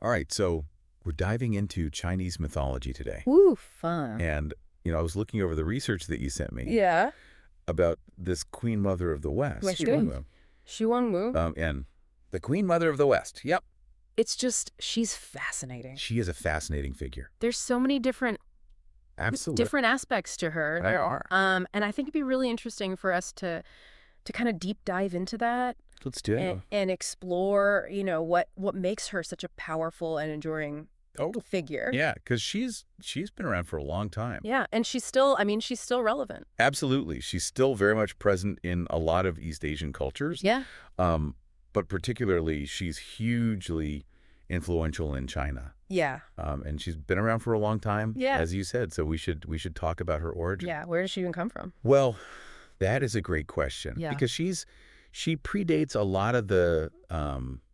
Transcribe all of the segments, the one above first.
All right, so we're diving into Chinese mythology today. Ooh, fun. And, I was looking over the research that you sent me Yeah. about this Queen Mother of the West. West Xu Wangmu. And the Queen Mother of the West. Yep. It's just, she's fascinating. She is a fascinating figure. There's so many different Absolutely. aspects to her. They are. And I think it'd be really interesting for us to kind of deep dive into that Let's do it. and explore, what makes her such a powerful and enduring figure. Yeah, because she's been around for a long time. Yeah, and she's still relevant. Absolutely. She's still very much present in a lot of East Asian cultures. Yeah. But particularly, she's hugely influential in China. Yeah. And she's been around for a long time, Yeah. as you said. So we should talk about her origin. Yeah. Where does she even come from? Well, that is a great question. Yeah. Because she predates a lot of the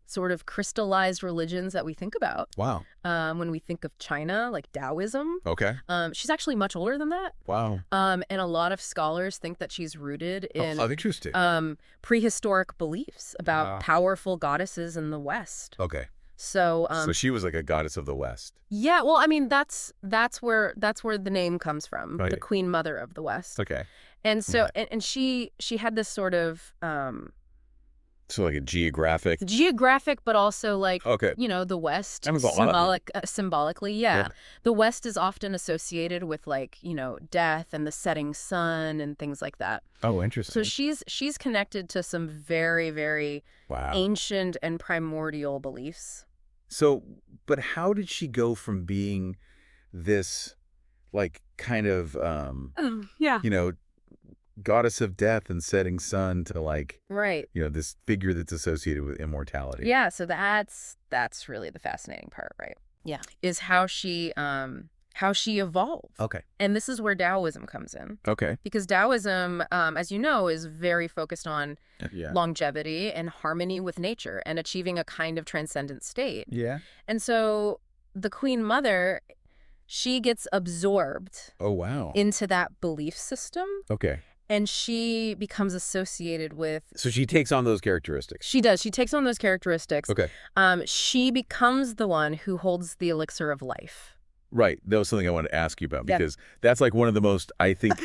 Sort of crystallized religions that we think about. Wow. When we think of China, like Daoism. Okay. She's actually much older than that. Wow. And a lot of scholars think that she's rooted in interesting. prehistoric beliefs about powerful goddesses in the West. Okay. So she was like a goddess of the West. yeah, well, I mean that's where the name comes from, Right. the Queen Mother of the West. Okay. And so and she had this sort of So like a geographic. geographic, but also like Okay. the West That was a lot. symbolically, yeah. The West is often associated with like death and the setting sun and things like that. Oh, interesting. So she's connected to some very, very Wow. ancient and primordial beliefs. So, but how did she go from being this, like, kind of, Yeah. goddess of death and setting sun to like, Right. this figure that's associated with immortality? Yeah. So that's really the fascinating part, right? Yeah. Is how she evolved. Okay. And this is where Taoism comes in. Okay. Because Taoism, as you know, is very focused on Yeah. longevity and harmony with nature and achieving a kind of transcendent state. Yeah. And so the Queen Mother, she gets absorbed Oh, wow. into that belief system, Okay. and she becomes associated with... So she takes on those characteristics. She does. She takes on those characteristics. Okay. She becomes the one who holds the elixir of life. Right. That was something I wanted to ask you about Yeah. because that's like one of the most, I think,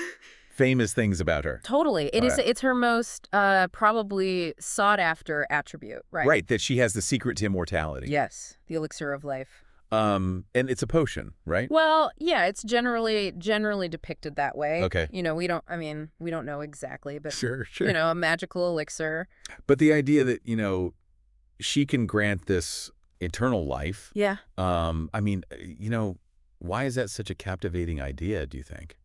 famous things about her. Totally. It is. Right. It's her most probably sought-after attribute. Right. Right. That she has the secret to immortality. Yes. The elixir of life. And it's a potion, right? Well, yeah, it's generally depicted that way. Okay. we don't know exactly, but Sure. a magical elixir. But the idea that, she can grant this eternal life. Yeah. Why is that such a captivating idea, do you think?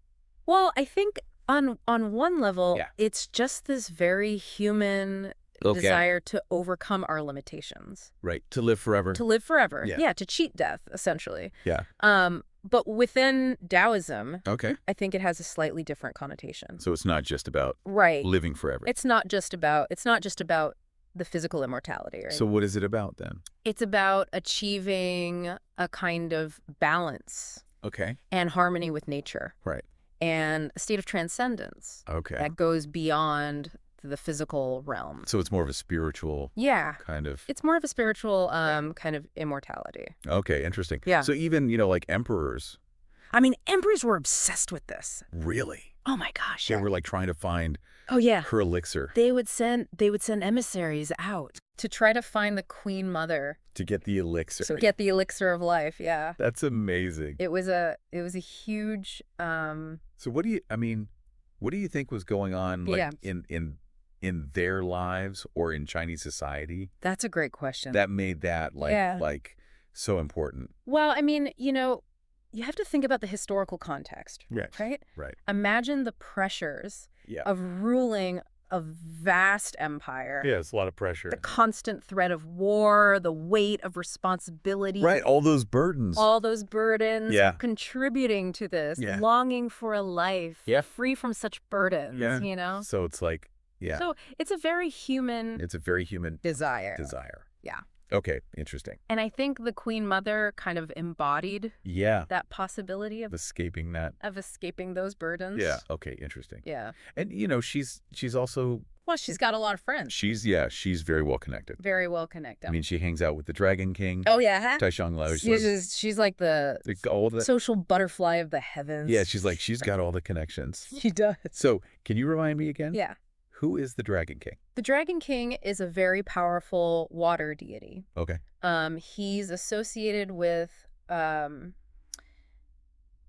Well, I think on one level, Yeah. it's just this very human Okay. desire to overcome our limitations, Right. To live forever. to live forever. Yeah. Yeah, to cheat death, essentially. Yeah. But within Taoism, Okay. I think it has a slightly different connotation. So it's not just about Right. living forever. It's not just about the physical immortality, right? So what is it about then? It's about achieving a kind of balance Okay. and harmony with nature Right. and a state of transcendence Okay. that goes beyond the physical realm. So it's more of a spiritual Yeah. kind of. It's more of a spiritual kind of immortality. Okay. Interesting. Yeah. So even, like emperors. I mean, emperors were obsessed with this. Really? Oh my gosh. They were like trying to find Oh yeah. her elixir They would send emissaries out to try to find the Queen Mother to get the elixir. to get the elixir of life. Yeah. That's amazing. It was a huge So what do you think was going on like Yeah. in their lives or in Chinese society That's a great question. that made that Yeah. like so important? Well, I mean, you have to think about the historical context, right? Right. Imagine the pressures Yeah. of ruling a vast empire. Yeah, it's a lot of pressure. The constant threat of war, the weight of responsibility. Right, all those burdens. All those burdens Yeah. contributing to this, Yeah. longing for a life Yeah. free from such burdens, Yeah. So it's like, yeah. So it's a very human It's a very human desire. desire. Yeah. Okay, interesting. And I think the Queen Mother kind of embodied Yeah, that possibility escaping that. of escaping those burdens. Yeah, okay, interesting. Yeah. And she's also Well, she's got a lot of friends. she's very well connected. Very well connected. I mean, she hangs out with the Dragon King. Oh, yeah? Taishang Lao. She's like the All the social butterfly of the heavens. Yeah, she's got all the connections. She does. So, can you remind me again? Yeah. Who is the Dragon King? The Dragon King is a very powerful water deity. Okay. He's associated with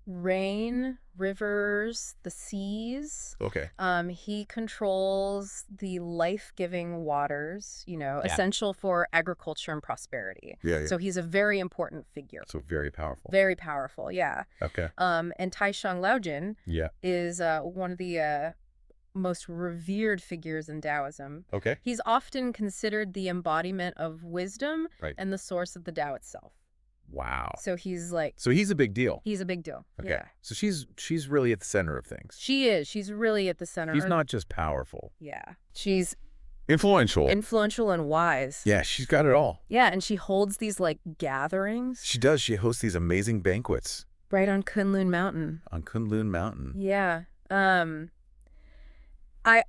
rain, rivers, the seas. Okay. He controls the life-giving waters, Yeah. essential for agriculture and prosperity. Yeah, yeah. So he's a very important figure. So very powerful. Very powerful, yeah. Okay. And Taishang Laojin Yeah. is one of the most revered figures in Taoism. Okay. He's often considered the embodiment of wisdom Right. and the source of the Tao itself. Wow. So he's like, So he's a big deal. he's a big deal. Okay. Yeah. So she's really at the center of things. She is. She's really at the center. She's not just powerful. Yeah. She's Influential. influential and wise. Yeah, she's got it all. Yeah, and she holds these like gatherings She does. She hosts these amazing banquets right on Kunlun Mountain. on Kunlun Mountain. Yeah.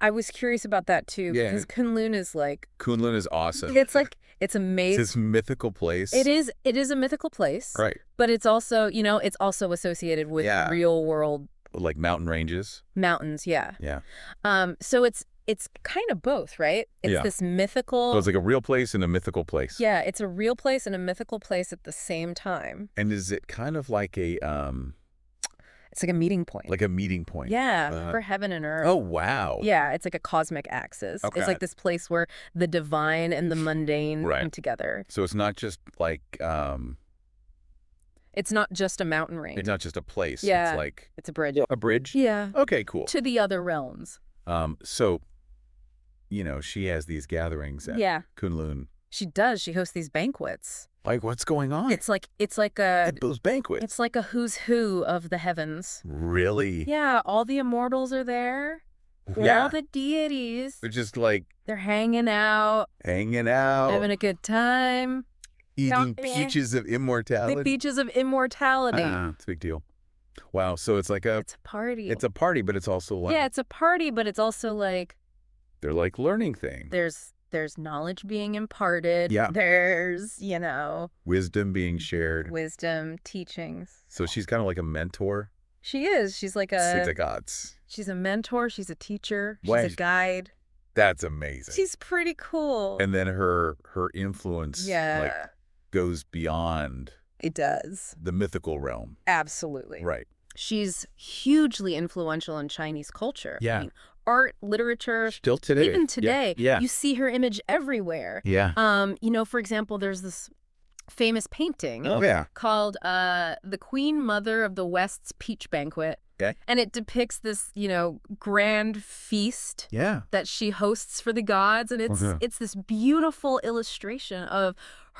I was curious about that too, Yeah. because Kunlun is like, Kunlun is awesome. it's It's amazing. this mythical place. It is a mythical place. Right. But it's also, it's also associated with Yeah. real world Like mountain ranges. mountains, yeah. Yeah. So it's kind of both, right? It's Yeah. this mythical. So it's like a real place and a mythical place. Yeah, it's a real place and a mythical place at the same time. And is it kind of like a It's like a meeting point. meeting point? Yeah, for heaven and earth. Oh wow. Yeah, it's like a cosmic axis. Okay. It's like this place where the divine and the mundane Right. come together. So it's not just like It's not just a mountain range. it's not just a place. Yeah. It's like It's a bridge. a bridge. Yeah. Okay, cool. To the other realms. So she has these gatherings at Yeah. Kunlun. She does. She hosts these banquets. Like what's going on It's like a at those banquets? it's like a who's who of the heavens. Really? Yeah, all the immortals are there. Yeah. All the deities. They're just like They're hanging out, hanging out, having a good time. eating Yeah. peaches of immortality. The beaches of immortality. It's a big deal. Wow. So it's like It's a party. it's a party, but it's also like Yeah, it's a party, but it's also like they're like learning things. there's knowledge being imparted. Yeah. There's, Wisdom being shared. wisdom, teachings. So she's kind of like a mentor. She is. She's like It's like gods. she's a mentor, she's a teacher, she's Wow. a guide. That's amazing. She's pretty cool. And then her influence Yeah. goes beyond It does. the mythical realm. Absolutely. Right. She's hugely influential in Chinese culture. Yeah. I mean, art, literature, Still today. even today, Yeah. you see her image everywhere. Yeah. For example, there's this famous painting Oh yeah. called The Queen Mother of the West's Peach Banquet. Okay. And it depicts this, grand feast Yeah. that she hosts for the gods. And it's this beautiful illustration of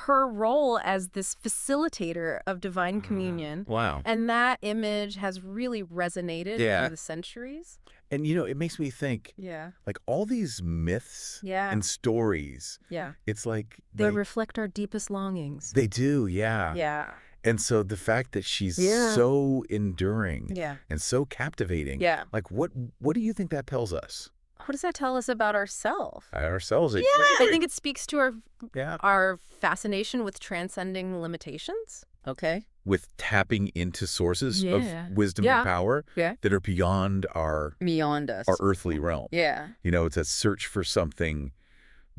her role as this facilitator of divine communion. Wow. And that image has really resonated Yeah. through the centuries. And it makes me think Yeah. like all these myths Yeah. and stories. Yeah. It's like They reflect our deepest longings. they do, yeah. Yeah. And so the fact that she's Yeah. so enduring Yeah. and so captivating, Yeah. like what do you think that tells us? What does that tell us about ourselves? Ourselves. Yeah, I think it speaks to Yeah. our fascination with transcending limitations. Okay. With tapping into sources Yeah. of wisdom Yeah. and power Yeah. that are beyond our Beyond us. earthly realm. Yeah. It's a search for something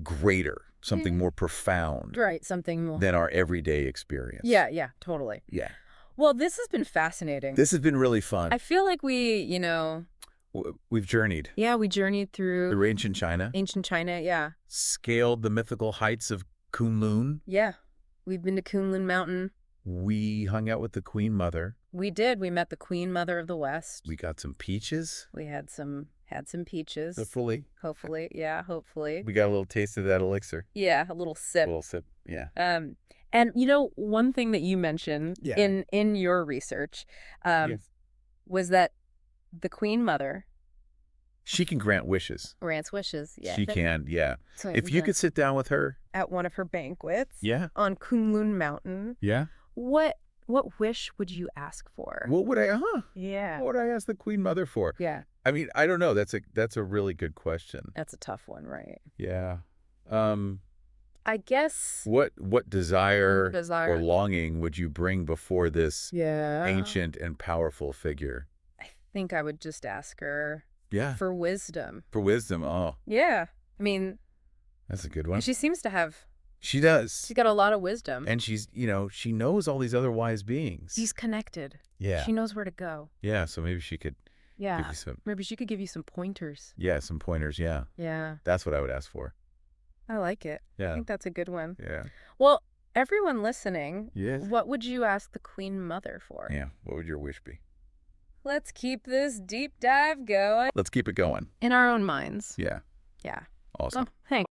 greater, something more profound Right. Something more. than our everyday experience. Yeah. Yeah. Totally. Yeah. Well, this has been fascinating. This has been really fun. I feel like we, We've journeyed we journeyed through through ancient China, ancient China. Yeah. scaled the mythical heights of Kunlun. Yeah. We've been to Kunlun Mountain. We hung out with the Queen Mother. We did. We met the Queen Mother of the West. We got some peaches. We had some peaches. Hopefully. Hopefully. Yeah, hopefully. We got a little taste of that elixir. Yeah, a little sip. A little sip. Yeah. And one thing that you mentioned Yeah. in your research Yes. was that the Queen Mother, She can grant wishes. Grants wishes. Yeah. She can, yeah. So If you could sit down with her. at one of her banquets. Yeah. On Kunlun Mountain. Yeah. What wish would you ask for? What would I, Yeah. What would I ask the Queen Mother for? Yeah. I mean, I don't know. That's a really good question. That's a tough one, right? Yeah. I guess. What desire or longing would you bring before this ancient and powerful figure? I think I would just ask her. Yeah. For wisdom. For wisdom. Oh. Yeah. I mean. That's a good one. She seems to have. She does. She's got a lot of wisdom. And she's, she knows all these other wise beings. She's connected. Yeah. She knows where to go. Yeah. So maybe she could. Yeah. Give you some. Maybe she could give you some pointers. Yeah. Some pointers. Yeah. Yeah. That's what I would ask for. I like it. Yeah. I think that's a good one. Yeah. Well, everyone listening, yes. What would you ask the Queen Mother for? Yeah. What would your wish be? Let's keep this deep dive going. Let's keep it going. In our own minds. Yeah. Yeah. Awesome. Oh, thanks.